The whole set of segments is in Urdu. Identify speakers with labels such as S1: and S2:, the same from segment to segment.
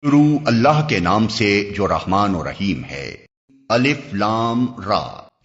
S1: شروع اللہ کے نام سے جو رحمان و رحیم ہے۔ الف لام را،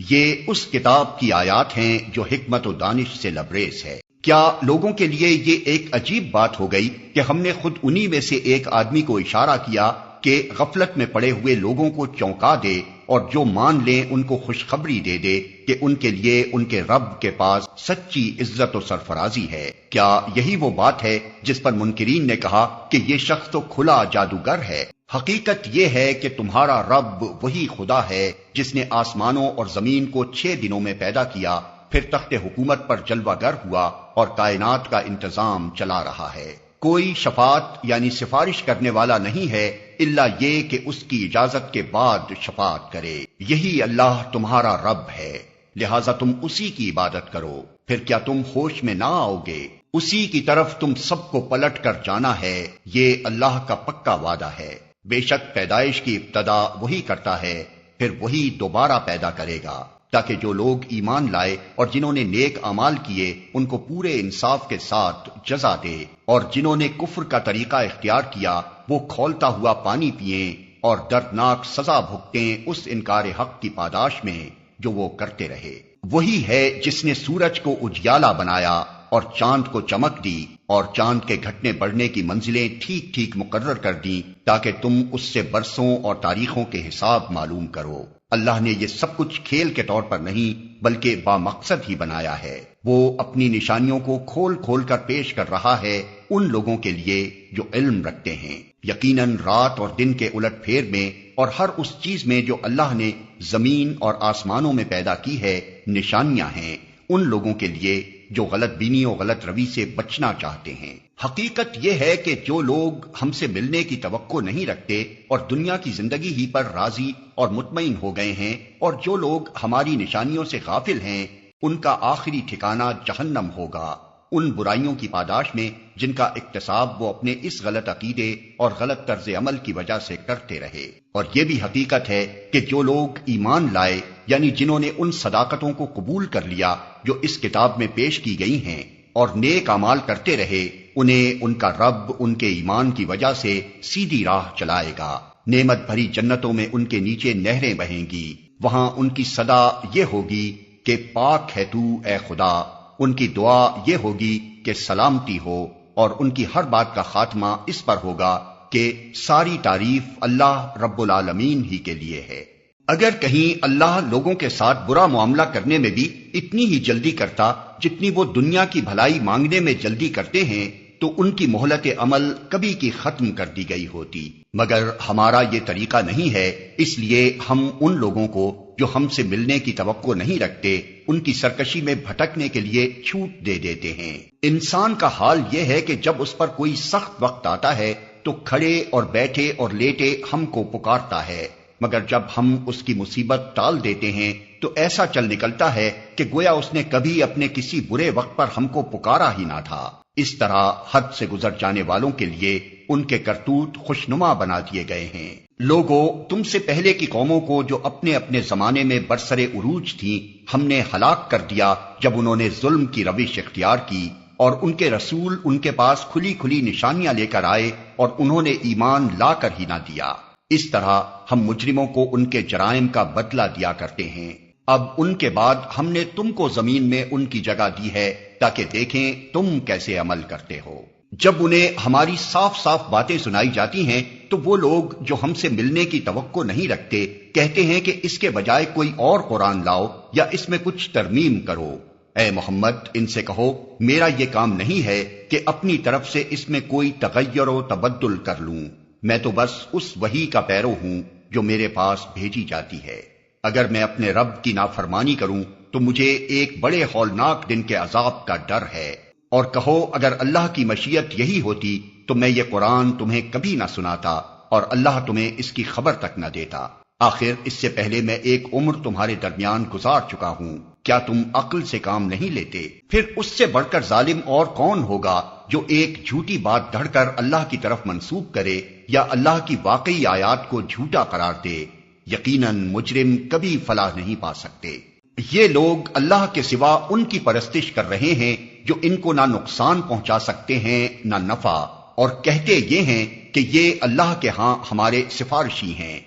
S1: یہ اس کتاب کی آیات ہیں جو حکمت و دانش سے لبریز ہے۔ کیا لوگوں کے لیے یہ ایک عجیب بات ہو گئی کہ ہم نے خود انہی میں سے ایک آدمی کو اشارہ کیا کہ غفلت میں پڑے ہوئے لوگوں کو چونکا دے اور جو مان لیں ان کو خوشخبری دے دے کہ ان کے لیے ان کے رب کے پاس سچی عزت و سرفرازی ہے۔ کیا یہی وہ بات ہے جس پر منکرین نے کہا کہ یہ شخص تو کھلا جادوگر ہے؟ حقیقت یہ ہے کہ تمہارا رب وہی خدا ہے جس نے آسمانوں اور زمین کو 6 دنوں میں پیدا کیا، پھر تخت حکومت پر جلوہ گر ہوا اور کائنات کا انتظام چلا رہا ہے۔ کوئی شفاعت یعنی سفارش کرنے والا نہیں ہے الا یہ کہ اس کی اجازت کے بعد شفاعت کرے۔ یہی اللہ تمہارا رب ہے، لہذا تم اسی کی عبادت کرو، پھر کیا تم ہوش میں نہ آؤ گے؟ اسی کی طرف تم سب کو پلٹ کر جانا ہے، یہ اللہ کا پکا وعدہ ہے۔ بے شک پیدائش کی ابتدا وہی کرتا ہے، پھر وہی دوبارہ پیدا کرے گا، تاکہ جو لوگ ایمان لائے اور جنہوں نے نیک اعمال کیے ان کو پورے انصاف کے ساتھ جزا دے، اور جنہوں نے کفر کا طریقہ اختیار کیا وہ کھولتا ہوا پانی پئیں اور دردناک سزا بھگتیں اس انکار حق کی پاداش میں جو وہ کرتے رہے۔ وہی ہے جس نے سورج کو اجیالا بنایا اور چاند کو چمک دی اور چاند کے گھٹنے بڑھنے کی منزلیں ٹھیک ٹھیک مقرر کر دیں تاکہ تم اس سے برسوں اور تاریخوں کے حساب معلوم کرو۔ اللہ نے یہ سب کچھ کھیل کے طور پر نہیں بلکہ بامقصد ہی بنایا ہے۔ وہ اپنی نشانیوں کو کھول کھول کر پیش کر رہا ہے ان لوگوں کے لیے جو علم رکھتے ہیں۔ یقیناً رات اور دن کے الٹ پھیر میں اور ہر اس چیز میں جو اللہ نے زمین اور آسمانوں میں پیدا کی ہے نشانیاں ہیں ان لوگوں کے لیے جو غلط بینی اور غلط روی سے بچنا چاہتے ہیں۔ حقیقت یہ ہے کہ جو لوگ ہم سے ملنے کی توقع نہیں رکھتے اور دنیا کی زندگی ہی پر راضی اور مطمئن ہو گئے ہیں، اور جو لوگ ہماری نشانیوں سے غافل ہیں، ان کا آخری ٹھکانہ جہنم ہوگا، ان برائیوں کی پاداش میں جن کا اکتساب وہ اپنے اس غلط عقیدے اور غلط طرز عمل کی وجہ سے کرتے رہے۔ اور یہ بھی حقیقت ہے کہ جو لوگ ایمان لائے یعنی جنہوں نے ان صداقتوں کو قبول کر لیا جو اس کتاب میں پیش کی گئی ہیں اور نیک اعمال کرتے رہے، انہیں ان کا رب ان کے ایمان کی وجہ سے سیدھی راہ چلائے گا۔ نعمت بھری جنتوں میں ان کے نیچے نہریں بہیں گی، وہاں ان کی صدا یہ ہوگی کہ پاک ہے تو اے خدا، ان کی دعا یہ ہوگی کہ سلامتی ہو، اور ان کی ہر بات کا خاتمہ اس پر ہوگا کہ ساری تعریف اللہ رب العالمین ہی کے لیے ہے۔ اگر کہیں اللہ لوگوں کے ساتھ برا معاملہ کرنے میں بھی اتنی ہی جلدی کرتا جتنی وہ دنیا کی بھلائی مانگنے میں جلدی کرتے ہیں تو ان کی مہلت عمل کبھی کی ختم کر دی گئی ہوتی، مگر ہمارا یہ طریقہ نہیں ہے، اس لیے ہم ان لوگوں کو جو ہم سے ملنے کی توقع نہیں رکھتے ان کی سرکشی میں بھٹکنے کے لیے چھوٹ دے دیتے ہیں۔ انسان کا حال یہ ہے کہ جب اس پر کوئی سخت وقت آتا ہے تو کھڑے اور بیٹھے اور لیٹے ہم کو پکارتا ہے، مگر جب ہم اس کی مصیبت ٹال دیتے ہیں تو ایسا چل نکلتا ہے کہ گویا اس نے کبھی اپنے کسی برے وقت پر ہم کو پکارا ہی نہ تھا۔ اس طرح حد سے گزر جانے والوں کے لیے ان کے کرتوت خوشنما بنا دیے گئے ہیں۔ لوگوں، تم سے پہلے کی قوموں کو جو اپنے اپنے زمانے میں برسر عروج تھیں ہم نے ہلاک کر دیا جب انہوں نے ظلم کی روش اختیار کی، اور ان کے رسول ان کے پاس کھلی کھلی نشانیاں لے کر آئے اور انہوں نے ایمان لا کر ہی نہ دیا۔ اس طرح ہم مجرموں کو ان کے جرائم کا بدلہ دیا کرتے ہیں۔ اب ان کے بعد ہم نے تم کو زمین میں ان کی جگہ دی ہے تاکہ دیکھیں تم کیسے عمل کرتے ہو۔ جب انہیں ہماری صاف صاف باتیں سنائی جاتی ہیں تو وہ لوگ جو ہم سے ملنے کی توقع نہیں رکھتے کہتے ہیں کہ اس کے بجائے کوئی اور قرآن لاؤ یا اس میں کچھ ترمیم کرو۔ اے محمد، ان سے کہو میرا یہ کام نہیں ہے کہ اپنی طرف سے اس میں کوئی تغیر و تبدل کر لوں، میں تو بس اس وحی کا پیرو ہوں جو میرے پاس بھیجی جاتی ہے۔ اگر میں اپنے رب کی نافرمانی کروں تو مجھے ایک بڑے ہولناک دن کے عذاب کا ڈر ہے۔ اور کہو اگر اللہ کی مشیت یہی ہوتی تو میں یہ قرآن تمہیں کبھی نہ سناتا اور اللہ تمہیں اس کی خبر تک نہ دیتا۔ آخر اس سے پہلے میں ایک عمر تمہارے درمیان گزار چکا ہوں، کیا تم عقل سے کام نہیں لیتے؟ پھر اس سے بڑھ کر ظالم اور کون ہوگا جو ایک جھوٹی بات دھڑ کر اللہ کی طرف منسوب کرے یا اللہ کی واقعی آیات کو جھوٹا قرار دے؟ یقیناً مجرم کبھی فلاح نہیں پا سکتے۔ یہ لوگ اللہ کے سوا ان کی پرستش کر رہے ہیں جو ان کو نہ نقصان پہنچا سکتے ہیں نہ نفع، اور کہتے یہ ہیں کہ یہ اللہ کے ہاں ہمارے سفارشی ہیں۔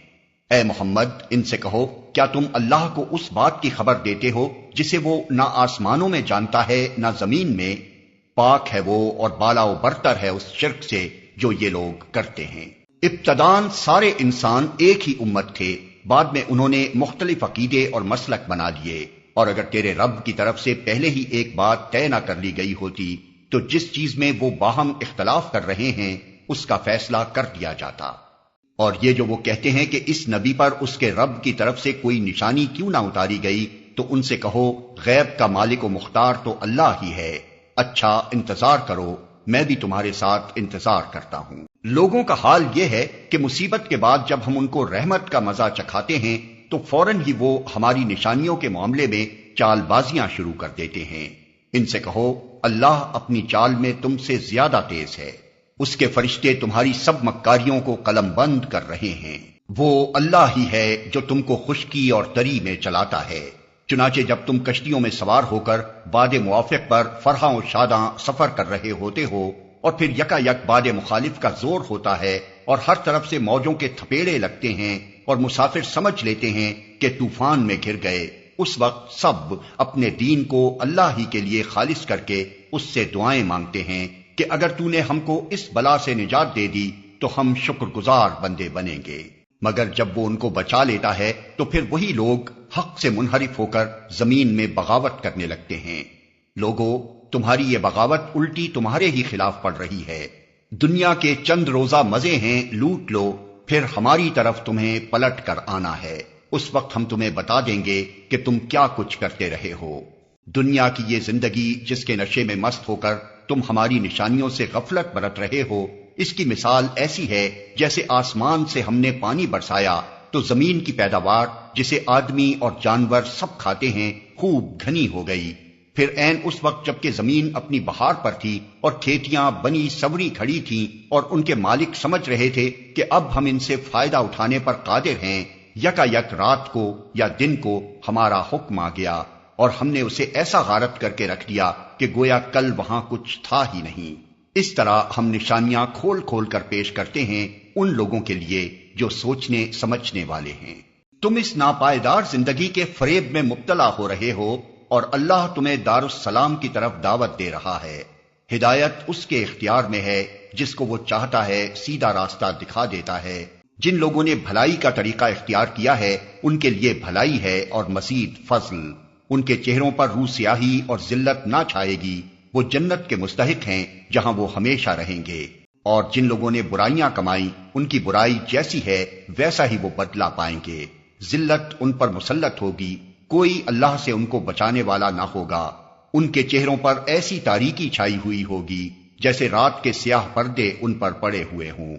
S1: اے محمد ان سے کہو، کیا تم اللہ کو اس بات کی خبر دیتے ہو جسے وہ نہ آسمانوں میں جانتا ہے نہ زمین میں؟ پاک ہے وہ اور بالا و برتر ہے اس شرک سے جو یہ لوگ کرتے ہیں۔ ابتداً سارے انسان ایک ہی امت تھے، بعد میں انہوں نے مختلف عقیدے اور مسلک بنا لیے، اور اگر تیرے رب کی طرف سے پہلے ہی ایک بات طے نہ کر لی گئی ہوتی تو جس چیز میں وہ باہم اختلاف کر رہے ہیں اس کا فیصلہ کر دیا جاتا۔ اور یہ جو وہ کہتے ہیں کہ اس نبی پر اس کے رب کی طرف سے کوئی نشانی کیوں نہ اتاری گئی، تو ان سے کہو غیب کا مالک و مختار تو اللہ ہی ہے، اچھا انتظار کرو، میں بھی تمہارے ساتھ انتظار کرتا ہوں۔ لوگوں کا حال یہ ہے کہ مصیبت کے بعد جب ہم ان کو رحمت کا مزہ چکھاتے ہیں تو فوراً ہی وہ ہماری نشانیوں کے معاملے میں چال بازیاں شروع کر دیتے ہیں۔ ان سے کہو اللہ اپنی چال میں تم سے زیادہ تیز ہے، اس کے فرشتے تمہاری سب مکاریوں کو قلم بند کر رہے ہیں۔ وہ اللہ ہی ہے جو تم کو خشکی اور تری میں چلاتا ہے۔ چنانچہ جب تم کشتیوں میں سوار ہو کر باد موافق پر فرحاں و شاداں سفر کر رہے ہوتے ہو اور پھر یکا یک باد مخالف کا زور ہوتا ہے اور ہر طرف سے موجوں کے تھپیڑے لگتے ہیں اور مسافر سمجھ لیتے ہیں کہ طوفان میں گر گئے، اس وقت سب اپنے دین کو اللہ ہی کے لیے خالص کر کے اس سے دعائیں مانگتے ہیں کہ اگر تو نے ہم کو اس بلا سے نجات دے دی تو ہم شکر گزار بندے بنیں گے۔ مگر جب وہ ان کو بچا لیتا ہے تو پھر وہی لوگ حق سے منحرف ہو کر زمین میں بغاوت کرنے لگتے ہیں۔ لوگو تمہاری یہ بغاوت الٹی تمہارے ہی خلاف پڑ رہی ہے۔ دنیا کے چند روزہ مزے ہیں، لوٹ لو، پھر ہماری طرف تمہیں پلٹ کر آنا ہے، اس وقت ہم تمہیں بتا دیں گے کہ تم کیا کچھ کرتے رہے ہو۔ دنیا کی یہ زندگی جس کے نشے میں مست ہو کر تم ہماری نشانیوں سے غفلت برت رہے ہو، اس کی مثال ایسی ہے جیسے آسمان سے ہم نے پانی برسایا تو زمین کی پیداوار جسے آدمی اور جانور سب کھاتے ہیں خوب گھنی ہو گئی۔ پھر عین اس وقت جبکہ زمین اپنی بہار پر تھی اور کھیتیاں بنی سوری کھڑی تھیں اور ان کے مالک سمجھ رہے تھے کہ اب ہم ان سے فائدہ اٹھانے پر قادر ہیں، یکا یک رات کو یا دن کو ہمارا حکم آ گیا اور ہم نے اسے ایسا غارت کر کے رکھ دیا کہ گویا کل وہاں کچھ تھا ہی نہیں۔ اس طرح ہم نشانیاں کھول کھول کر پیش کرتے ہیں ان لوگوں کے لیے جو سوچنے سمجھنے والے ہیں۔ تم اس ناپائیدار زندگی کے فریب میں مبتلا ہو رہے ہو اور اللہ تمہیں دار السلام کی طرف دعوت دے رہا ہے۔ ہدایت اس کے اختیار میں ہے، جس کو وہ چاہتا ہے سیدھا راستہ دکھا دیتا ہے۔ جن لوگوں نے بھلائی کا طریقہ اختیار کیا ہے ان کے لیے بھلائی ہے اور مزید فضل۔ ان کے چہروں پر روح سیاہی اور ذلت نہ چھائے گی، وہ جنت کے مستحق ہیں جہاں وہ ہمیشہ رہیں گے۔ اور جن لوگوں نے برائیاں کمائیں ان کی برائی جیسی ہے ویسا ہی وہ بدلہ پائیں گے۔ ذلت ان پر مسلط ہوگی، کوئی اللہ سے ان کو بچانے والا نہ ہوگا۔ ان کے چہروں پر ایسی تاریکی چھائی ہوئی ہوگی جیسے رات کے سیاہ پردے ان پر پڑے ہوئے ہوں۔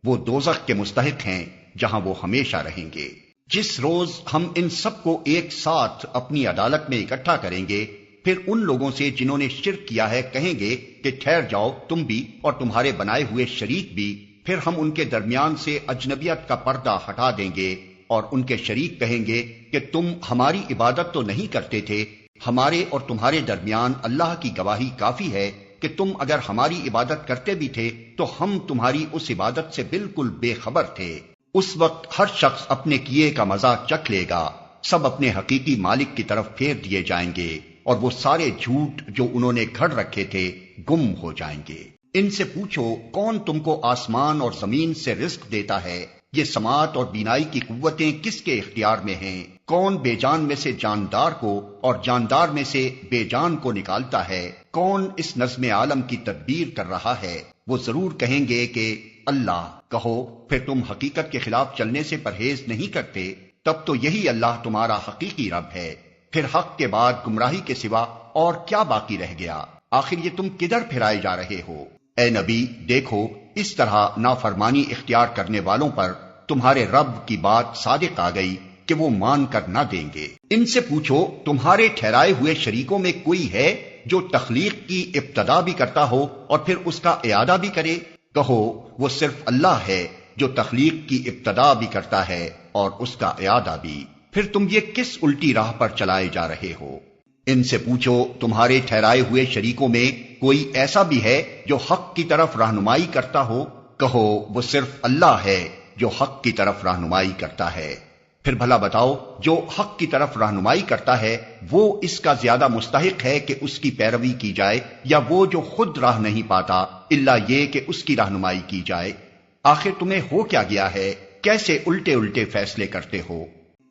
S1: وہ دوزخ کے مستحق ہیں جہاں وہ ہمیشہ رہیں گے۔ جس روز ہم ان سب کو ایک ساتھ اپنی عدالت میں اکٹھا کریں گے، پھر ان لوگوں سے جنہوں نے شرک کیا ہے کہیں گے کہ ٹھہر جاؤ تم بھی اور تمہارے بنائے ہوئے شریک بھی، پھر ہم ان کے درمیان سے اجنبیت کا پردہ ہٹا دیں گے اور ان کے شریک کہیں گے کہ تم ہماری عبادت تو نہیں کرتے تھے، ہمارے اور تمہارے درمیان اللہ کی گواہی کافی ہے کہ تم اگر ہماری عبادت کرتے بھی تھے تو ہم تمہاری اس عبادت سے بالکل بے خبر تھے۔ اس وقت ہر شخص اپنے کیے کا مزہ چکھ لے گا، سب اپنے حقیقی مالک کی طرف پھیر دیے جائیں گے اور وہ سارے جھوٹ جو انہوں نے گھڑ رکھے تھے گم ہو جائیں گے۔ ان سے پوچھو کون تم کو آسمان اور زمین سے رزق دیتا ہے؟ یہ سماعت اور بینائی کی قوتیں کس کے اختیار میں ہیں؟ کون بے جان میں سے جاندار کو اور جاندار میں سے بے جان کو نکالتا ہے؟ کون اس نظم عالم کی تدبیر کر رہا ہے؟ وہ ضرور کہیں گے کہ اللہ۔ کہو پھر تم حقیقت کے خلاف چلنے سے پرہیز نہیں کرتے؟ تب تو یہی اللہ تمہارا حقیقی رب ہے۔ پھر حق کے بعد گمراہی کے سوا اور کیا باقی رہ گیا؟ آخر یہ تم کدھر پھرائے جا رہے ہو؟ اے نبی دیکھو اس طرح نافرمانی اختیار کرنے والوں پر تمہارے رب کی بات صادق آ گئی کہ وہ مان کر نہ دیں گے۔ ان سے پوچھو تمہارے ٹھہرائے ہوئے شریکوں میں کوئی ہے جو تخلیق کی ابتدا بھی کرتا ہو اور پھر اس کا اعادہ بھی کرے؟ کہو وہ صرف اللہ ہے جو تخلیق کی ابتدا بھی کرتا ہے اور اس کا اعادہ بھی۔ پھر تم یہ کس الٹی راہ پر چلائے جا رہے ہو؟ ان سے پوچھو تمہارے ٹھہرائے ہوئے شریکوں میں کوئی ایسا بھی ہے جو حق کی طرف رہنمائی کرتا ہو؟ کہو وہ صرف اللہ ہے جو حق کی طرف رہنمائی کرتا ہے۔ پھر بھلا بتاؤ، جو حق کی طرف رہنمائی کرتا ہے وہ اس کا زیادہ مستحق ہے کہ اس کی پیروی کی جائے، یا وہ جو خود راہ نہیں پاتا الا یہ کہ اس کی رہنمائی کی جائے؟ آخر تمہیں ہو کیا گیا ہے؟ کیسے الٹے الٹے فیصلے کرتے ہو؟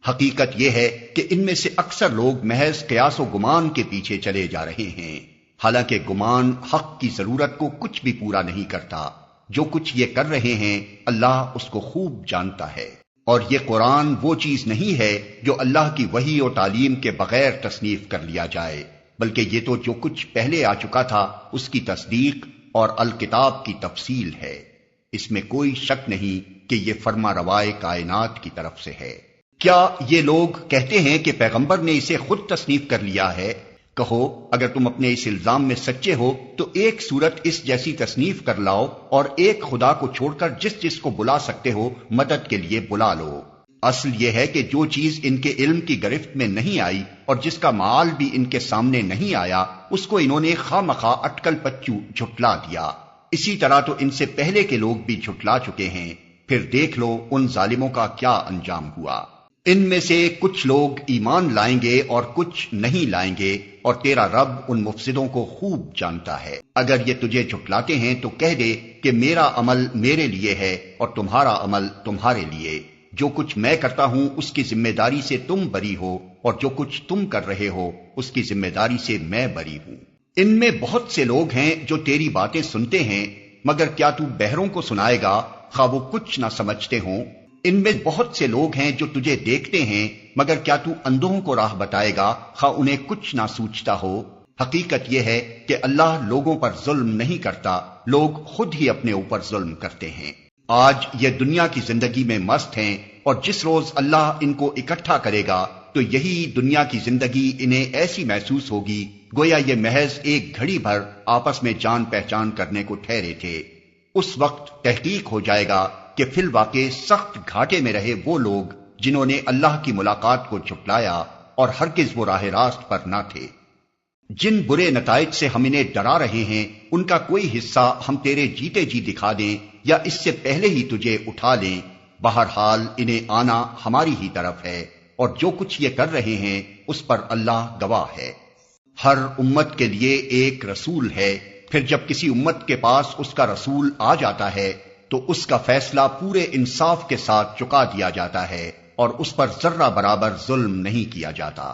S1: حقیقت یہ ہے کہ ان میں سے اکثر لوگ محض قیاس و گمان کے پیچھے چلے جا رہے ہیں، حالانکہ گمان حق کی ضرورت کو کچھ بھی پورا نہیں کرتا۔ جو کچھ یہ کر رہے ہیں اللہ اس کو خوب جانتا ہے۔ اور یہ قرآن وہ چیز نہیں ہے جو اللہ کی وحی و تعلیم کے بغیر تصنیف کر لیا جائے، بلکہ یہ تو جو کچھ پہلے آ چکا تھا اس کی تصدیق اور الکتاب کی تفصیل ہے۔ اس میں کوئی شک نہیں کہ یہ فرما روائے کائنات کی طرف سے ہے۔ کیا یہ لوگ کہتے ہیں کہ پیغمبر نے اسے خود تصنیف کر لیا ہے؟ کہو اگر تم اپنے اس الزام میں سچے ہو تو ایک صورت اس جیسی تصنیف کر لاؤ اور ایک خدا کو چھوڑ کر جس جس کو بلا سکتے ہو مدد کے لیے بلا لو۔ اصل یہ ہے کہ جو چیز ان کے علم کی گرفت میں نہیں آئی اور جس کا معال بھی ان کے سامنے نہیں آیا اس کو انہوں نے خواہ مخواہ اٹکل پچو جھٹلا دیا۔ اسی طرح تو ان سے پہلے کے لوگ بھی جھٹلا چکے ہیں، پھر دیکھ لو ان ظالموں کا کیا انجام ہوا۔ ان میں سے کچھ لوگ ایمان لائیں گے اور کچھ نہیں لائیں گے، اور تیرا رب ان مفسدوں کو خوب جانتا ہے۔ اگر یہ تجھے جھٹلاتے ہیں تو کہہ دے کہ میرا عمل میرے لیے ہے اور تمہارا عمل تمہارے لیے، جو کچھ میں کرتا ہوں اس کی ذمہ داری سے تم بری ہو، اور جو کچھ تم کر رہے ہو اس کی ذمہ داری سے میں بری ہوں۔ ان میں بہت سے لوگ ہیں جو تیری باتیں سنتے ہیں، مگر کیا تو بہروں کو سنائے گا خواہ وہ کچھ نہ سمجھتے ہوں؟ ان میں بہت سے لوگ ہیں جو تجھے دیکھتے ہیں، مگر کیا تو اندھوں کو راہ بتائے گا خواہ انہیں کچھ نہ سوچتا ہو؟ حقیقت یہ ہے کہ اللہ لوگوں پر ظلم نہیں کرتا، لوگ خود ہی اپنے اوپر ظلم کرتے ہیں۔ آج یہ دنیا کی زندگی میں مست ہیں، اور جس روز اللہ ان کو اکٹھا کرے گا تو یہی دنیا کی زندگی انہیں ایسی محسوس ہوگی گویا یہ محض ایک گھڑی بھر آپس میں جان پہچان کرنے کو ٹھہرے تھے۔ اس وقت تحقیق ہو جائے گا کہ فی الواقع سخت گھاٹے میں رہے وہ لوگ جنہوں نے اللہ کی ملاقات کو جھٹلایا اور ہرگز وہ راہ راست پر نہ تھے۔ جن برے نتائج سے ہم انہیں ڈرا رہے ہیں ان کا کوئی حصہ ہم تیرے جیتے جی دکھا دیں یا اس سے پہلے ہی تجھے اٹھا لیں، بہرحال انہیں آنا ہماری ہی طرف ہے، اور جو کچھ یہ کر رہے ہیں اس پر اللہ گواہ ہے۔ ہر امت کے لیے ایک رسول ہے، پھر جب کسی امت کے پاس اس کا رسول آ جاتا ہے تو اس کا فیصلہ پورے انصاف کے ساتھ چکا دیا جاتا ہے اور اس پر ذرہ برابر ظلم نہیں کیا جاتا۔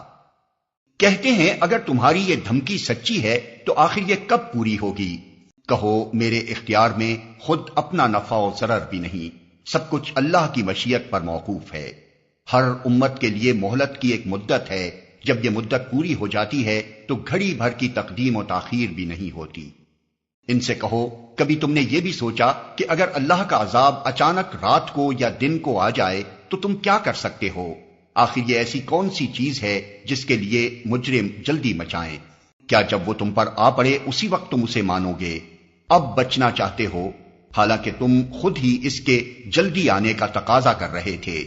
S1: کہتے ہیں اگر تمہاری یہ دھمکی سچی ہے تو آخر یہ کب پوری ہوگی؟ کہو میرے اختیار میں خود اپنا نفع و ضرر بھی نہیں، سب کچھ اللہ کی مشیت پر موقوف ہے۔ ہر امت کے لیے مہلت کی ایک مدت ہے، جب یہ مدت پوری ہو جاتی ہے تو گھڑی بھر کی تقدیم و تاخیر بھی نہیں ہوتی۔ ان سے کہو کبھی تم نے یہ بھی سوچا کہ اگر اللہ کا عذاب اچانک رات کو یا دن کو آ جائے تو تم کیا کر سکتے ہو؟ آخر یہ ایسی کون سی چیز ہے جس کے لیے مجرم جلدی مچائیں؟ کیا جب وہ تم پر آ پڑے اسی وقت تم اسے مانو گے؟ اب بچنا چاہتے ہو، حالانکہ تم خود ہی اس کے جلدی آنے کا تقاضا کر رہے تھے۔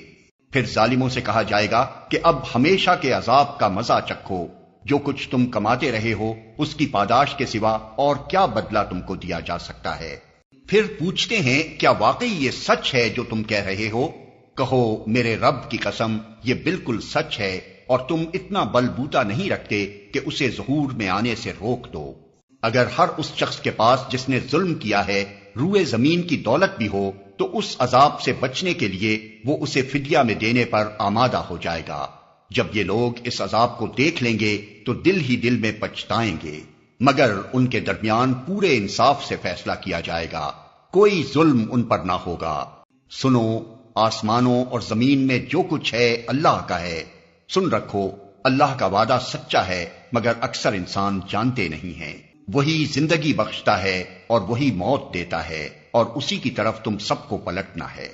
S1: پھر ظالموں سے کہا جائے گا کہ اب ہمیشہ کے عذاب کا مزہ چکھو، جو کچھ تم کماتے رہے ہو اس کی پاداش کے سوا اور کیا بدلہ تم کو دیا جا سکتا ہے؟ پھر پوچھتے ہیں کیا واقعی یہ سچ ہے جو تم کہہ رہے ہو؟ کہو میرے رب کی قسم یہ بالکل سچ ہے، اور تم اتنا بل بوتا نہیں رکھتے کہ اسے ظہور میں آنے سے روک دو۔ اگر ہر اس شخص کے پاس جس نے ظلم کیا ہے روئے زمین کی دولت بھی ہو تو اس عذاب سے بچنے کے لیے وہ اسے فدیہ میں دینے پر آمادہ ہو جائے گا۔ جب یہ لوگ اس عذاب کو دیکھ لیں گے تو دل ہی دل میں پچھتائیں گے، مگر ان کے درمیان پورے انصاف سے فیصلہ کیا جائے گا، کوئی ظلم ان پر نہ ہوگا۔ سنو، آسمانوں اور زمین میں جو کچھ ہے اللہ کا ہے، سن رکھو اللہ کا وعدہ سچا ہے، مگر اکثر انسان جانتے نہیں ہیں۔ وہی زندگی بخشتا ہے اور وہی موت دیتا ہے، اور اسی کی طرف تم سب کو پلٹنا ہے۔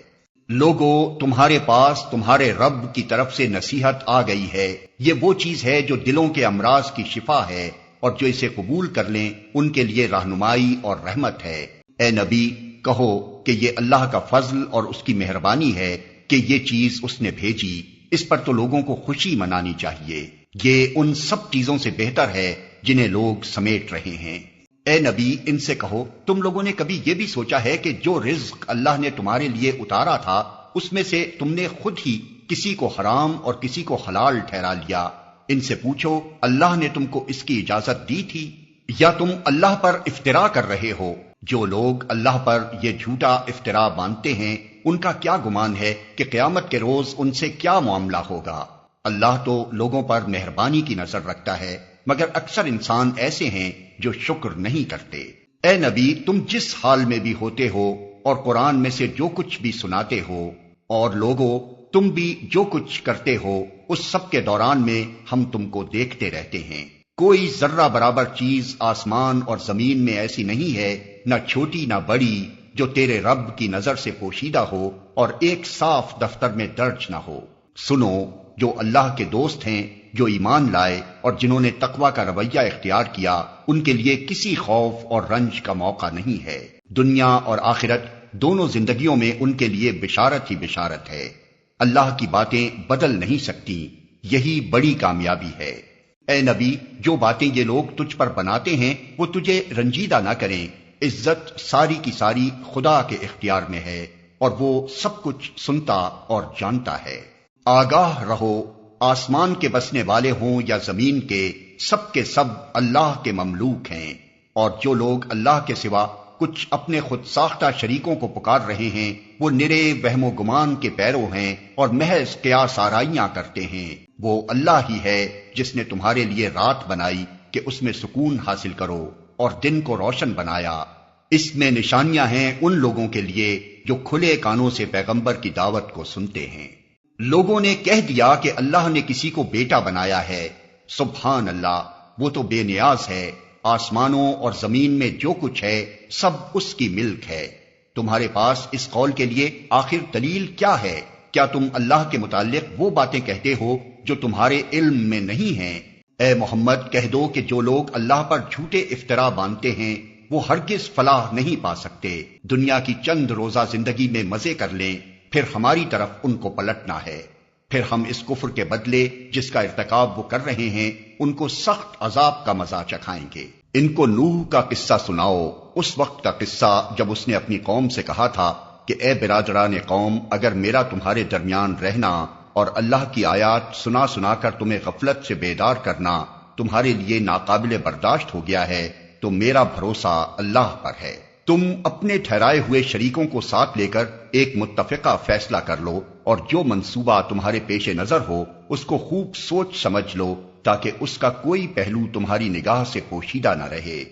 S1: لوگو تمہارے پاس تمہارے رب کی طرف سے نصیحت آ گئی ہے، یہ وہ چیز ہے جو دلوں کے امراض کی شفا ہے، اور جو اسے قبول کر لیں ان کے لیے رہنمائی اور رحمت ہے۔ اے نبی کہو کہ یہ اللہ کا فضل اور اس کی مہربانی ہے کہ یہ چیز اس نے بھیجی، اس پر تو لوگوں کو خوشی منانی چاہیے، یہ ان سب چیزوں سے بہتر ہے جنہیں لوگ سمیٹ رہے ہیں۔ اے نبی ان سے کہو، تم لوگوں نے کبھی یہ بھی سوچا ہے کہ جو رزق اللہ نے تمہارے لیے اتارا تھا اس میں سے تم نے خود ہی کسی کو حرام اور کسی کو حلال ٹھہرا لیا؟ ان سے پوچھو اللہ نے تم کو اس کی اجازت دی تھی یا تم اللہ پر افطرا کر رہے ہو؟ جو لوگ اللہ پر یہ جھوٹا افطرا باندھتے ہیں ان کا کیا گمان ہے کہ قیامت کے روز ان سے کیا معاملہ ہوگا؟ اللہ تو لوگوں پر مہربانی کی نظر رکھتا ہے، مگر اکثر انسان ایسے ہیں جو شکر نہیں کرتے۔ اے نبی تم جس حال میں بھی ہوتے ہو اور قرآن میں سے جو کچھ بھی سناتے ہو، اور لوگوں تم بھی جو کچھ کرتے ہو، اس سب کے دوران میں ہم تم کو دیکھتے رہتے ہیں۔ کوئی ذرہ برابر چیز آسمان اور زمین میں ایسی نہیں ہے، نہ چھوٹی نہ بڑی، جو تیرے رب کی نظر سے پوشیدہ ہو اور ایک صاف دفتر میں درج نہ ہو۔ سنو، جو اللہ کے دوست ہیں، جو ایمان لائے اور جنہوں نے تقوی کا رویہ اختیار کیا، ان کے لیے کسی خوف اور رنج کا موقع نہیں ہے۔ دنیا اور آخرت دونوں زندگیوں میں ان کے لیے بشارت ہی بشارت ہے۔ اللہ کی باتیں بدل نہیں سکتی، یہی بڑی کامیابی ہے۔ اے نبی جو باتیں یہ لوگ تجھ پر بناتے ہیں وہ تجھے رنجیدہ نہ کریں، عزت ساری کی ساری خدا کے اختیار میں ہے اور وہ سب کچھ سنتا اور جانتا ہے۔ آگاہ رہو، آسمان کے بسنے والے ہوں یا زمین کے سب اللہ کے مملوک ہیں، اور جو لوگ اللہ کے سوا کچھ اپنے خود ساختہ شریکوں کو پکار رہے ہیں وہ نرے وہم و گمان کے پیرو ہیں اور محض قیاس آرائیاں کرتے ہیں۔ وہ اللہ ہی ہے جس نے تمہارے لیے رات بنائی کہ اس میں سکون حاصل کرو اور دن کو روشن بنایا۔ اس میں نشانیاں ہیں ان لوگوں کے لیے جو کھلے کانوں سے پیغمبر کی دعوت کو سنتے ہیں۔ لوگوں نے کہہ دیا کہ اللہ نے کسی کو بیٹا بنایا ہے۔ سبحان اللہ، وہ تو بے نیاز ہے، آسمانوں اور زمین میں جو کچھ ہے سب اس کی ملک ہے۔ تمہارے پاس اس قول کے لیے آخر دلیل کیا ہے؟ کیا تم اللہ کے متعلق وہ باتیں کہتے ہو جو تمہارے علم میں نہیں ہیں؟ اے محمد کہہ دو کہ جو لوگ اللہ پر جھوٹے افطرا باندھتے ہیں وہ ہرگز فلاح نہیں پا سکتے۔ دنیا کی چند روزہ زندگی میں مزے کر لیں، پھر ہماری طرف ان کو پلٹنا ہے، پھر ہم اس کفر کے بدلے جس کا ارتکاب وہ کر رہے ہیں ان کو سخت عذاب کا مزہ چکھائیں گے۔ ان کو نوح کا قصہ سناؤ، اس وقت کا قصہ جب اس نے اپنی قوم سے کہا تھا کہ اے برادران قوم، اگر میرا تمہارے درمیان رہنا اور اللہ کی آیات سنا سنا کر تمہیں غفلت سے بیدار کرنا تمہارے لیے ناقابل برداشت ہو گیا ہے تو میرا بھروسہ اللہ پر ہے۔ تم اپنے ٹھہرائے ہوئے شریکوں کو ساتھ لے کر ایک متفقہ فیصلہ کر لو اور جو منصوبہ تمہارے پیش نظر ہو اس کو خوب سوچ سمجھ لو تاکہ اس کا کوئی پہلو تمہاری نگاہ سے پوشیدہ نہ رہے۔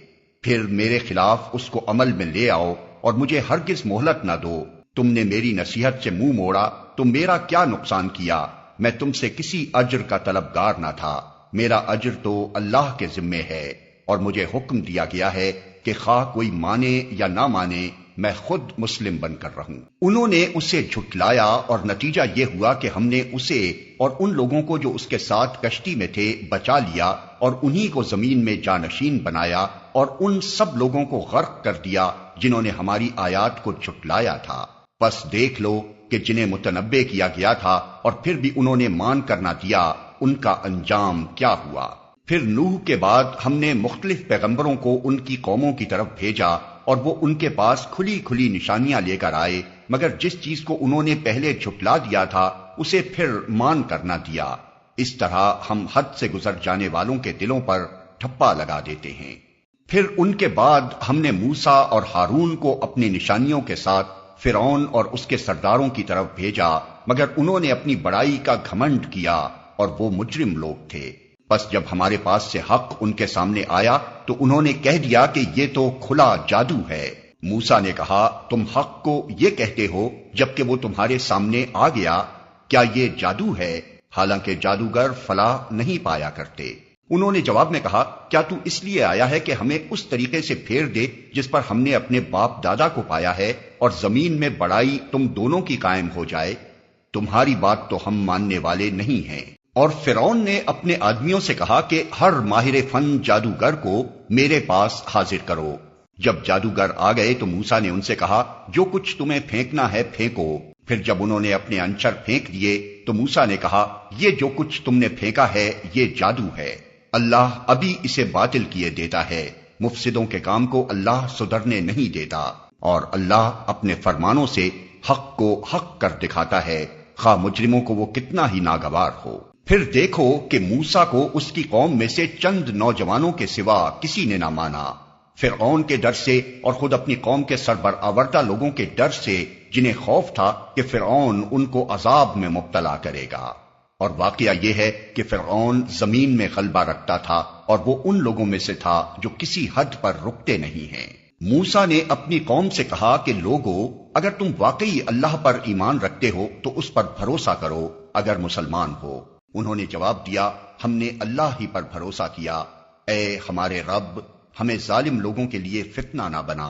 S1: پھر میرے خلاف اس کو عمل میں لے آؤ اور مجھے ہرگز مہلت نہ دو۔ تم نے میری نصیحت سے منہ موڑا تو میرا کیا نقصان کیا؟ میں تم سے کسی اجر کا طلبگار نہ تھا، میرا اجر تو اللہ کے ذمے ہے، اور مجھے حکم دیا گیا ہے کہ خواہ کوئی مانے یا نہ مانے میں خود مسلم بن کر رہوں۔ انہوں نے اسے جھٹلایا اور نتیجہ یہ ہوا کہ ہم نے اسے اور ان لوگوں کو جو اس کے ساتھ کشتی میں تھے بچا لیا اور انہی کو زمین میں جانشین بنایا اور ان سب لوگوں کو غرق کر دیا جنہوں نے ہماری آیات کو جھٹلایا تھا۔ پس دیکھ لو کہ جنہیں متنبع کیا گیا تھا اور پھر بھی انہوں نے مان کر نہ دیا، ان کا انجام کیا ہوا۔ پھر نوح کے بعد ہم نے مختلف پیغمبروں کو ان کی قوموں کی طرف بھیجا اور وہ ان کے پاس کھلی کھلی نشانیاں لے کر آئے، مگر جس چیز کو انہوں نے پہلے جھٹلا دیا تھا اسے پھر مان کر نہ دیا۔ اس طرح ہم حد سے گزر جانے والوں کے دلوں پر ٹھپا لگا دیتے ہیں۔ پھر ان کے بعد ہم نے موسیٰ اور ہارون کو اپنی نشانیوں کے ساتھ فرعون اور اس کے سرداروں کی طرف بھیجا، مگر انہوں نے اپنی بڑائی کا گھمنڈ کیا اور وہ مجرم لوگ تھے۔ بس جب ہمارے پاس سے حق ان کے سامنے آیا تو انہوں نے کہہ دیا کہ یہ تو کھلا جادو ہے۔ موسیٰ نے کہا تم حق کو یہ کہتے ہو جبکہ وہ تمہارے سامنے آ گیا، کیا یہ جادو ہے؟ حالانکہ جادوگر فلاح نہیں پایا کرتے۔ انہوں نے جواب میں کہا کیا تو اس لیے آیا ہے کہ ہمیں اس طریقے سے پھیر دے جس پر ہم نے اپنے باپ دادا کو پایا ہے اور زمین میں بڑائی تم دونوں کی قائم ہو جائے؟ تمہاری بات تو ہم ماننے والے نہیں ہیں۔ اور فرعون نے اپنے آدمیوں سے کہا کہ ہر ماہر فن جادوگر کو میرے پاس حاضر کرو۔ جب جادوگر آ گئے تو موسیٰ نے ان سے کہا جو کچھ تمہیں پھینکنا ہے پھینکو۔ پھر جب انہوں نے اپنے عنصر پھینک دیے تو موسیٰ نے کہا یہ جو کچھ تم نے پھینکا ہے یہ جادو ہے، اللہ ابھی اسے باطل کیے دیتا ہے، مفسدوں کے کام کو اللہ سدھرنے نہیں دیتا، اور اللہ اپنے فرمانوں سے حق کو حق کر دکھاتا ہے، خواہ مجرموں کو وہ کتنا ہی ناگوار ہو۔ پھر دیکھو کہ موسیٰ کو اس کی قوم میں سے چند نوجوانوں کے سوا کسی نے نہ مانا، فرعون کے ڈر سے اور خود اپنی قوم کے سربرآوردہ لوگوں کے ڈر سے، جنہیں خوف تھا کہ فرعون ان کو عذاب میں مبتلا کرے گا۔ اور واقعہ یہ ہے کہ فرعون زمین میں غلبہ رکھتا تھا، اور وہ ان لوگوں میں سے تھا جو کسی حد پر رکتے نہیں ہیں۔ موسیٰ نے اپنی قوم سے کہا کہ لوگو، اگر تم واقعی اللہ پر ایمان رکھتے ہو تو اس پر بھروسہ کرو اگر مسلمان ہو۔ انہوں نے جواب دیا، ہم نے اللہ ہی پر بھروسہ کیا، اے ہمارے رب، ہمیں ظالم لوگوں کے لیے فتنہ نہ بنا،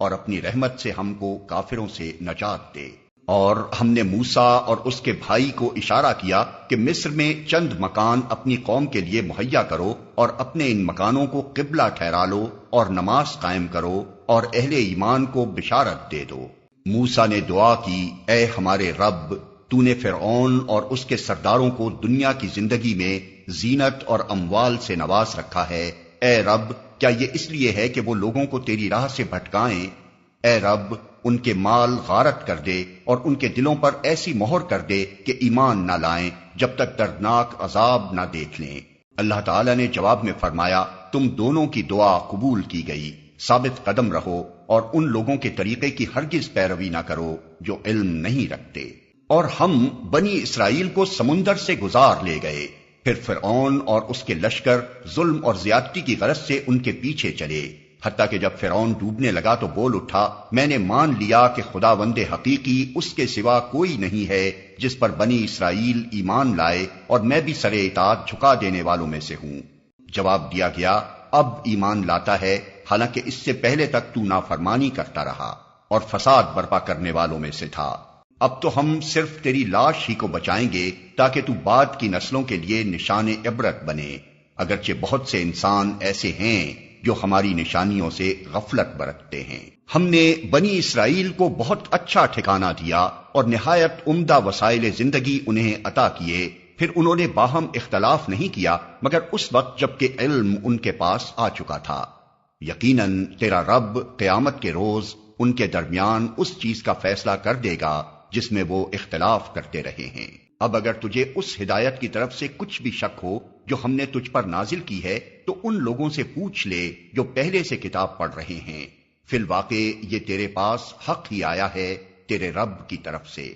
S1: اور اپنی رحمت سے ہم کو کافروں سے نجات دے۔ اور ہم نے موسیٰ اور اس کے بھائی کو اشارہ کیا کہ مصر میں چند مکان اپنی قوم کے لیے مہیا کرو، اور اپنے ان مکانوں کو قبلہ ٹھہرا لو، اور نماز قائم کرو، اور اہل ایمان کو بشارت دے دو۔ موسیٰ نے دعا کی، اے ہمارے رب، تو نے فرعون اور اس کے سرداروں کو دنیا کی زندگی میں زینت اور اموال سے نواز رکھا ہے۔ اے رب، کیا یہ اس لیے ہے کہ وہ لوگوں کو تیری راہ سے بھٹکائیں؟ اے رب، ان کے مال غارت کر دے، اور ان کے دلوں پر ایسی مہر کر دے کہ ایمان نہ لائیں جب تک دردناک عذاب نہ دیکھ لیں۔ اللہ تعالیٰ نے جواب میں فرمایا، تم دونوں کی دعا قبول کی گئی، ثابت قدم رہو، اور ان لوگوں کے طریقے کی ہرگز پیروی نہ کرو جو علم نہیں رکھتے۔ اور ہم بنی اسرائیل کو سمندر سے گزار لے گئے، پھر فرعون اور اس کے لشکر ظلم اور زیادتی کی غرض سے ان کے پیچھے چلے، حتیٰ کہ جب فرعون ڈوبنے لگا تو بول اٹھا، میں نے مان لیا کہ خداوند حقیقی اس کے سوا کوئی نہیں ہے جس پر بنی اسرائیل ایمان لائے، اور میں بھی سر اطاعت جھکا دینے والوں میں سے ہوں۔ جواب دیا گیا، اب ایمان لاتا ہے، حالانکہ اس سے پہلے تک تو نافرمانی کرتا رہا اور فساد برپا کرنے والوں میں سے تھا۔ اب تو ہم صرف تیری لاش ہی کو بچائیں گے تاکہ تو بعد کی نسلوں کے لیے نشان عبرت بنے، اگرچہ بہت سے انسان ایسے ہیں جو ہماری نشانیوں سے غفلت برتتے ہیں۔ ہم نے بنی اسرائیل کو بہت اچھا ٹھکانہ دیا اور نہایت عمدہ وسائل زندگی انہیں عطا کیے، پھر انہوں نے باہم اختلاف نہیں کیا مگر اس وقت جب کہ علم ان کے پاس آ چکا تھا۔ یقیناً تیرا رب قیامت کے روز ان کے درمیان اس چیز کا فیصلہ کر دے گا جس میں وہ اختلاف کرتے رہے ہیں۔ اب اگر تجھے اس ہدایت کی طرف سے کچھ بھی شک ہو جو ہم نے تجھ پر نازل کی ہے تو ان لوگوں سے پوچھ لے جو پہلے سے کتاب پڑھ رہے ہیں، فی الواقع یہ تیرے پاس حق ہی آیا ہے تیرے رب کی طرف سے،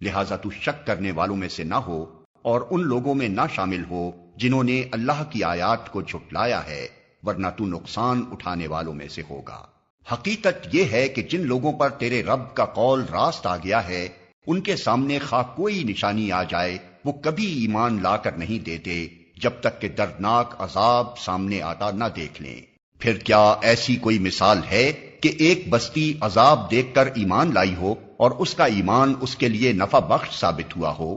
S1: لہذا تو شک کرنے والوں میں سے نہ ہو اور ان لوگوں میں نہ شامل ہو جنہوں نے اللہ کی آیات کو جھٹلایا ہے، ورنہ تو نقصان اٹھانے والوں میں سے ہوگا۔ حقیقت یہ ہے کہ جن لوگوں پر تیرے رب کا قول راست آ گیا ہے، ان کے سامنے خواہ کوئی نشانی آ جائے وہ کبھی ایمان لا کر نہیں دیتے جب تک کہ دردناک عذاب سامنے آتا نہ دیکھ لیں۔ پھر کیا ایسی کوئی مثال ہے کہ ایک بستی عذاب دیکھ کر ایمان لائی ہو اور اس کا ایمان اس کے لیے نفع بخش ثابت ہوا ہو؟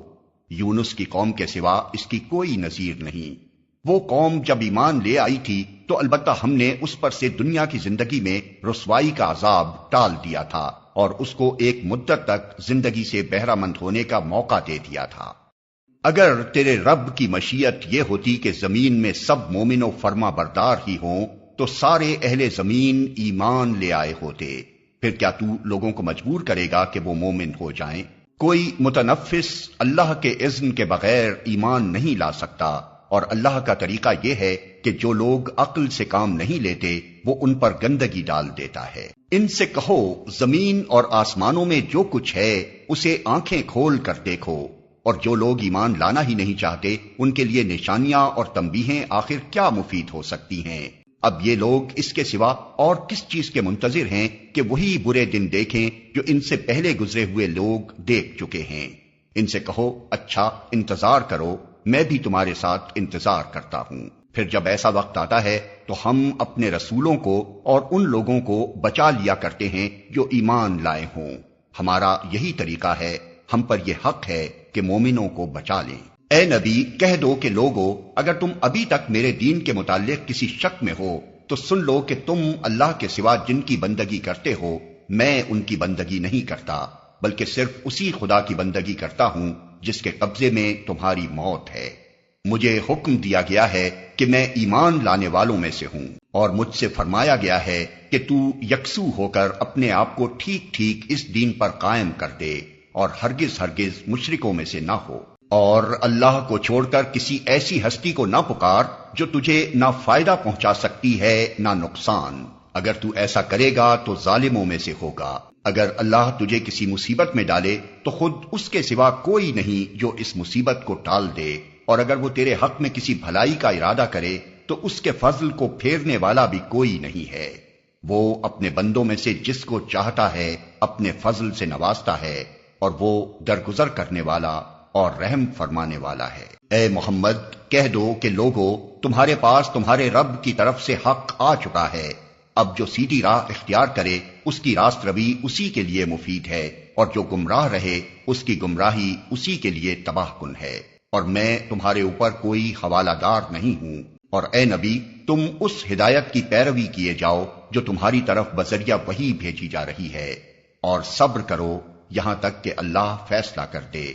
S1: یونس کی قوم کے سوا اس کی کوئی نظیر نہیں۔ وہ قوم جب ایمان لے آئی تھی تو البتہ ہم نے اس پر سے دنیا کی زندگی میں رسوائی کا عذاب ٹال دیا تھا اور اس کو ایک مدت تک زندگی سے بہرہ مند ہونے کا موقع دے دیا تھا۔ اگر تیرے رب کی مشیت یہ ہوتی کہ زمین میں سب مومن و فرما بردار ہی ہوں تو سارے اہل زمین ایمان لے آئے ہوتے، پھر کیا تو لوگوں کو مجبور کرے گا کہ وہ مومن ہو جائیں؟ کوئی متنفس اللہ کے اذن کے بغیر ایمان نہیں لا سکتا، اور اللہ کا طریقہ یہ ہے کہ جو لوگ عقل سے کام نہیں لیتے وہ ان پر گندگی ڈال دیتا ہے۔ ان سے کہو زمین اور آسمانوں میں جو کچھ ہے اسے آنکھیں کھول کر دیکھو، اور جو لوگ ایمان لانا ہی نہیں چاہتے ان کے لیے نشانیاں اور تنبیہیں آخر کیا مفید ہو سکتی ہیں؟ اب یہ لوگ اس کے سوا اور کس چیز کے منتظر ہیں کہ وہی برے دن دیکھیں جو ان سے پہلے گزرے ہوئے لوگ دیکھ چکے ہیں؟ ان سے کہو اچھا انتظار کرو، میں بھی تمہارے ساتھ انتظار کرتا ہوں۔ پھر جب ایسا وقت آتا ہے تو ہم اپنے رسولوں کو اور ان لوگوں کو بچا لیا کرتے ہیں جو ایمان لائے ہوں۔ ہمارا یہی طریقہ ہے، ہم پر یہ حق ہے کہ مومنوں کو بچا لیں۔ اے نبی کہہ دو کہ لوگو اگر تم ابھی تک میرے دین کے متعلق کسی شک میں ہو تو سن لو کہ تم اللہ کے سوا جن کی بندگی کرتے ہو میں ان کی بندگی نہیں کرتا، بلکہ صرف اسی خدا کی بندگی کرتا ہوں جس کے قبضے میں تمہاری موت ہے۔ مجھے حکم دیا گیا ہے کہ میں ایمان لانے والوں میں سے ہوں، اور مجھ سے فرمایا گیا ہے کہ تو یکسو ہو کر اپنے آپ کو ٹھیک ٹھیک اس دین پر قائم کر دے اور ہرگز ہرگز مشرکوں میں سے نہ ہو، اور اللہ کو چھوڑ کر کسی ایسی ہستی کو نہ پکار جو تجھے نہ فائدہ پہنچا سکتی ہے نہ نقصان۔ اگر تو ایسا کرے گا تو ظالموں میں سے ہوگا۔ اگر اللہ تجھے کسی مصیبت میں ڈالے تو خود اس کے سوا کوئی نہیں جو اس مصیبت کو ٹال دے، اور اگر وہ تیرے حق میں کسی بھلائی کا ارادہ کرے تو اس کے فضل کو پھیرنے والا بھی کوئی نہیں ہے۔ وہ اپنے بندوں میں سے جس کو چاہتا ہے اپنے فضل سے نوازتا ہے، اور وہ درگزر کرنے والا اور رحم فرمانے والا ہے۔ اے محمد کہہ دو کہ لوگو، تمہارے پاس تمہارے رب کی طرف سے حق آ چکا ہے، اب جو سیدھی راہ اختیار کرے اس کی راست روی اسی کے لیے مفید ہے، اور جو گمراہ رہے اس کی گمراہی اسی کے لیے تباہ کن ہے، اور میں تمہارے اوپر کوئی حوالہ دار نہیں ہوں۔ اور اے نبی، تم اس ہدایت کی پیروی کیے جاؤ جو تمہاری طرف بذریعہ وحی بھیجی جا رہی ہے، اور صبر کرو یہاں تک کہ اللہ فیصلہ کر دے،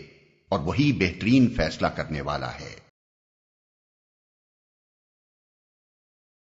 S1: اور وہی بہترین فیصلہ کرنے والا ہے۔